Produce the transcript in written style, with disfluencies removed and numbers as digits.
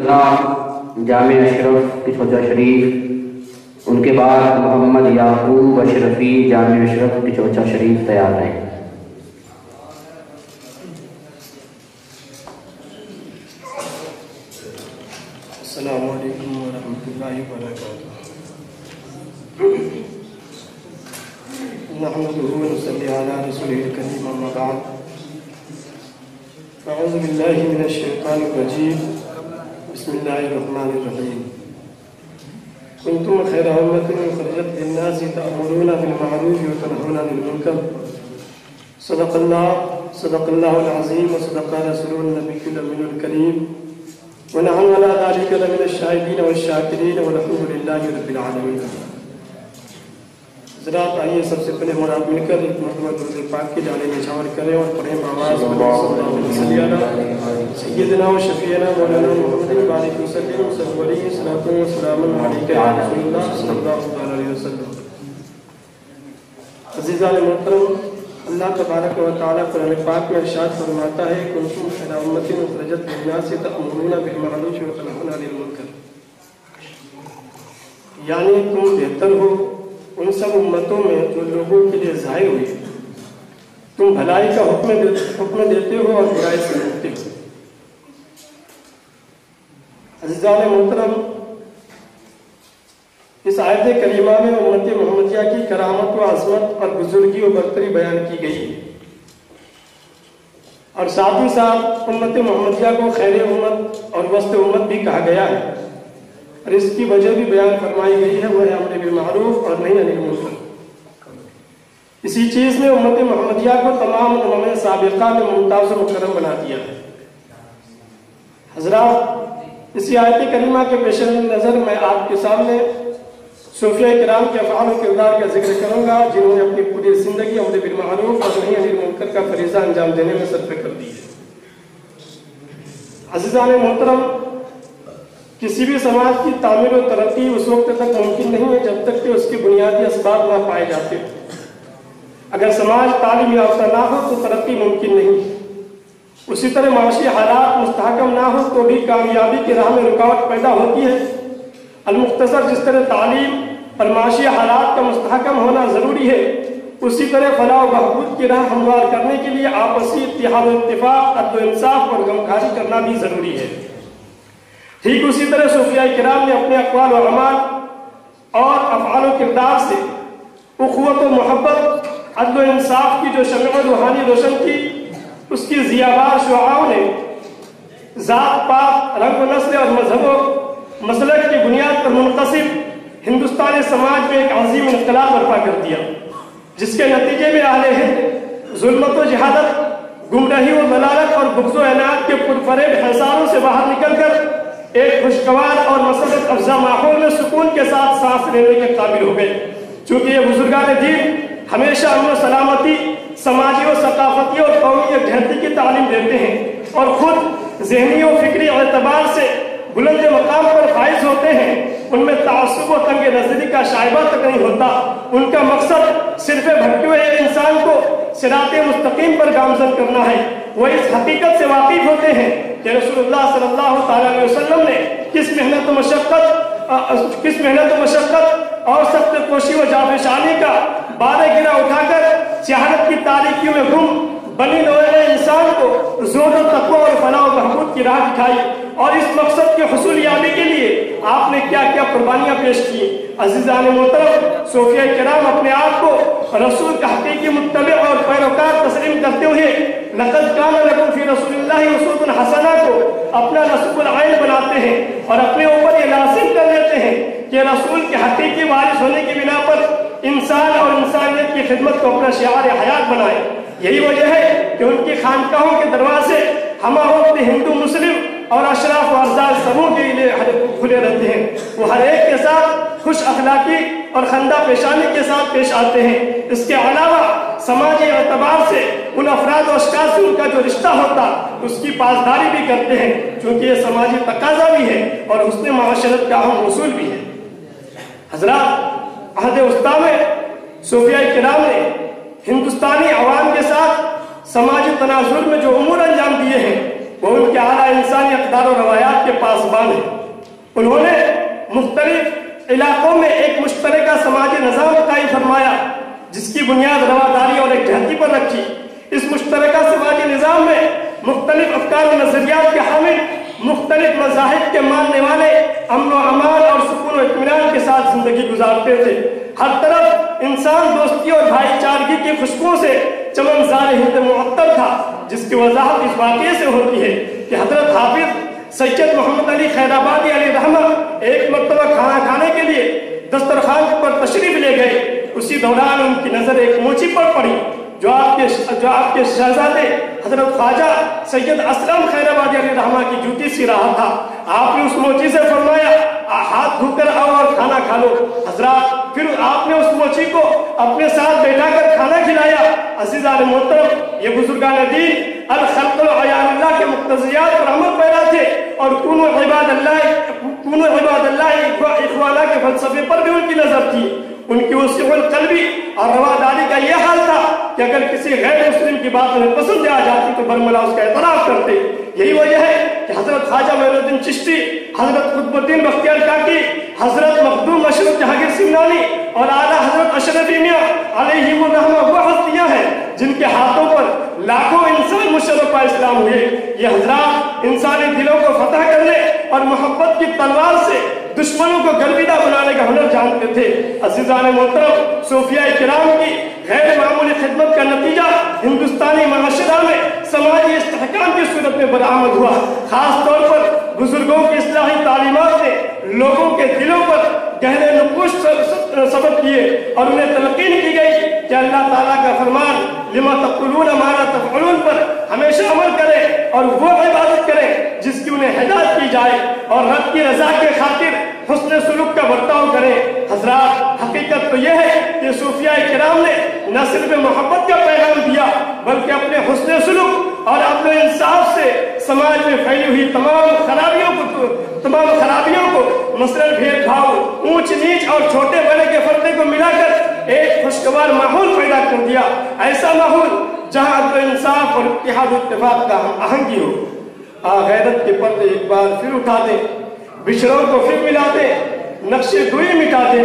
جامع اشرف کی چوچا شریف، ان کے بعد محمد یعقوب اشرفی جامع اشرف کی چوچا شریف تیار ہیں۔ السلام علیکم ورحمۃ اللہ وبرکاتہ۔ نحمده ونصلي على رسوله الكريم، اما بعد، اعوذ باللہ من الشیطان الرجیم، بسم اللہ الرحمن الرحیم۔ کنتم خیر امۃ اخرجت للناس تأمرون بالمعروف وتنہون عن المنکر، صدق اللہ العظیم وصدق رسوله النبی الامین الکریم، ونحن على ذلك لمن الشاہدین والشاکرین والحمد للہ رب العالمین۔ حضرات، آئیے سب سے پہلے مراد مل کر ایک مرتبہ درود پاک کی جانے نشاور کریں اور پڑھیں بآواز سیدنا و شفیعنا مولانا محمد بارک وسلم صلی علیہ صلاۃ و سلام علیک یا رسول اللہ صلی اللہ علیہ وسلم۔ عزیزان محترم، اللہ تبارک و تعالیٰ قرآن پاک میں ارشاد فرماتا ہے کنتم خیر امۃ اخرجت للناس تأمرون بالمعروف وتنہون عن المنکر، یعنی تم بہتر ہو ان سب امتوں میں جو لوگوں کے لیے ظاہر ہوئی، تم بھلائی کا حکم دیتے ہو اور برائی سے روکتے ہو۔ عزیزان محترم، اس آیت کریمہ میں امت محمدیہ کی کرامت و عظمت اور بزرگی و برتری بیان کی گئی ہے، اور ساتھ ہی ساتھ امت محمدیہ کو خیر امت اور وسط امت بھی کہا گیا ہے، اور اس کی وجہ بھی بیان فرمائی گئی ہے، وہ ہے امر بالمعروف اور نہی عن المنکر۔ اسی چیز نے امت محمدیہ کو تمام امم سابقہ میں ممتاز و مکرم بنا دیا ہے۔ حضرات، اسی آیت کریمہ کے پیش نظر میں آپ کے سامنے صوفیہ کرام کے افعال و کردار کا ذکر کروں گا، جنہوں نے اپنی پوری زندگی امر بالمعروف اور نہی عن المنکر کا فریضہ انجام دینے میں صرف کر دی ہے۔ عزیزان محترم، کسی بھی سماج کی تعمیر و ترقی اس وقت تک ممکن نہیں ہے جب تک کہ اس کے بنیادی اسباب نہ پائے جاتے ہیں۔ اگر سماج تعلیم یافتہ نہ ہو تو ترقی ممکن نہیں، اسی طرح معاشی حالات مستحکم نہ ہو تو بھی کامیابی کی راہ میں رکاوٹ پیدا ہوتی ہے۔ المختصر، جس طرح تعلیم اور معاشی حالات کا مستحکم ہونا ضروری ہے، اسی طرح فلاح و بہبود کی راہ ہموار کرنے کے لیے آپسی اتحاد و اتفاق، عدل و انصاف اور غمخواری کرنا بھی ضروری ہے۔ ٹھیک اسی طرح صوفیاء کرام نے اپنے اقوال و اعمال اور افعال و کردار سے اخوت و محبت، عدل و انصاف کی جو شمع روحانی روشن کی، اس کی ضیابار شعاعوں نے ذات پات، رنگ و نسل اور مذہب و مسلک کی بنیاد پر منقسم ہندوستانی سماج میں ایک عظیم انقلاب برپا کر دیا، جس کے نتیجے میں اہل ہند ظلمت و جہالت، گمراہی و ضلالت اور بغض و عناد کے پرفریب حصاروں سے باہر نکل کر ایک خوشگوار اور مسرت افزا ماحول میں سکون کے ساتھ سانس لینے کے قابل ہو گئے۔ چونکہ یہ بزرگان دین ہمیشہ امن و سلامتی، سماجی و ثقافتی اور قومی یکجہتی کی تعلیم دیتے ہیں، اور خود ذہنی و فکری اعتبار سے بلند مقام پر فائز ہوتے ہیں۔ ان میں تعصب و تنگ نظری کا شائبہ تک نہیں ہوتا۔ ان کا مقصد صرف بھٹکے ہوئے انسان کو صراط مستقیم پر گامزن کرنا ہے۔ وہ اس حقیقت سے واقف ہوتے ہیں کہ رسول اللہ صلی اللہ علیہ وسلم نے کس محنت و مشقت اور سخت کوشی و جانفشانی کا بارے گرا اٹھا کر جہالت کی تاریکیوں میں گم بنی نوع انسان کو زور و تقوی اور فلاح و بہبود کی راہ دکھائی، اور اس مقصد کے حصول یابی کے لیے آپ نے کیا کیا قربانیاں پیش کی۔ عزیزان محترم، صوفیہ کرام اپنے آپ کو رسول کا حقیقی متبع اور پیروکار تسلیم کرتے ہوئے لقد کان لکم فی رسول اللہ اسوۃ حسنہ کو اپنا نصب العین بناتے ہیں، اور اپنے اوپر یہ لازم کر لیتے ہیں کہ رسول کے حقیقی وارث ہونے کی بنا پر انسان اور انسانیت کی خدمت کو اپنا شعار حیات بنائے۔ یہی وجہ ہے کہ ان کی خانقاہوں کے دروازے ہمہ وقت ہندو، مسلم اور اشراف و ارذال سبوں کے لیے کھلے رہتے ہیں۔ وہ ہر ایک کے ساتھ خوش اخلاقی اور خندہ پیشانی کے ساتھ پیش آتے ہیں۔ اس کے علاوہ سماجی اعتبار سے ان افراد و اشخاص سے ان کا جو رشتہ ہوتا اس کی پاسداری بھی کرتے ہیں، چونکہ یہ سماجی تقاضا بھی ہے اور حسن معاشرت کا اہم اصول بھی ہے۔ حضرات، عہد وسطیٰ میں صوفیاء کرام نے ہندوستانی عوام کے ساتھ سماجی تناظر میں جو امور انجام دیے ہیں، وہ ان کے اعلیٰ انسانی اقدار و روایات کے پاسبان ہیں۔ انہوں نے مختلف علاقوں میں ایک مشترکہ سماجی نظام قائم فرمایا جس کی بنیاد رواداری اور یکجہتی پر رکھی۔ اس مشترکہ سماجی نظام میں مختلف افکار و نظریات کے حامل، مختلف مذاہب کے ماننے والے امن و امان اور سکون و اطمینان کے ساتھ زندگی گزارتے تھے۔ ہر طرف انسان دوستی اور بھائی چارگی کی خوشبو سے چمنزار ہند معطر تھا، جس کی وضاحت اس واقعے سے ہوتی ہے کہ حضرت حافظ سید محمد علی خیرآبادی علیہ رحمہ ایک مرتبہ کھانا کھانے کے لیے دسترخوان پر تشریف لے گئے۔ اسی دوران ان کی نظر ایک موچی پر پڑی جو آپ کے شہزادے حضرت خواجہ سید اسلم خیرآبادی علیہ رحمہ کی جوتی سی رہا تھا۔ آپ نے اس موچی سے فرمایا ہاتھ دھو کر آؤ اور کھانا کھا لو۔ حضرات پھر آپ نے اس موچی کو اپنے ساتھ بیٹھا کر کھانا کھلایا۔ عزیزان محترم، یہ بزرگان دین الخلق العیان اللہ کے مقتضیات پر عمل پیرا تھے اور کنوا عباد اللہ اخوانا کے فلسفے پر بھی ان کی نظر تھی۔ ان کی وسیع القلبی اور رواداری کا یہ حال تھا کہ اگر کسی غیر مسلم کی بات انہیں پسند آ جاتی تو برملا اس کا اعتراف کرتے۔ یہی وجہ ہے کہ حضرت خواجہ معین الدین چشتی، حضرت قطب الدین بختیار کاکی، حضرت مخدوم مشرف جہانگیر سمنانی اور اعلیٰ حضرت اشرفی میاں علیہم الرحمہ وہ ہستیاں ہیں جن کے ہاتھوں پر لاکھوں انسان مشرف اسلام ہوئے۔ یہ حضرات انسانی دلوں کو فتح کرنے اور محبت کی تلوار سے دشمنوں کو گرویدہ بنانے کا ہنر جانتے تھے۔ عزیزان محترم، صوفیاء کرام کی غیر معمولی خدمت کا نتیجہ ہندوستانی معاشرہ میں سماجی استحکام کی صورت میں برآمد ہوا۔ خاص طور پر بزرگوں کی اصلاحی تعلیمات نے لوگوں کے دلوں پر گہرے نقوش سبق کیے اور انہیں تلقین کی گئی کہ اللہ تعالیٰ کا فرمان لما تقولون ما لا تفعلون پر ہمیشہ عمل کرے اور وہ عبادت کرے جس کی انہیں ہدایت کی جائے اور رب کی رضا کے خاطر حسن سلوک کا برتاؤ کرے۔ حضرات، حقیقت تو یہ ہے کہ صوفیاء کرام نے نہ صرف محبت کا پیغام دیا بلکہ اپنے حسن سلوک اور عدل و انصاف سے سماج میں پھیلی ہوئی تمام خرابیوں کو مثلاً بھید بھاؤ، اونچ نیچ اور چھوٹے بڑے کے پردے کو ملا کر ایک خوشگوار ماحول پیدا کر دیا۔ ایسا ماحول جہاں عدل و انصاف اور اتحاد و اتفاق کا ہم آہنگی ہو۔ غیرت کے پردے ایک بار پھر اٹھا دیں، بچھڑوں کو پھر ملا دیں، نقش دوئی مٹا دیں۔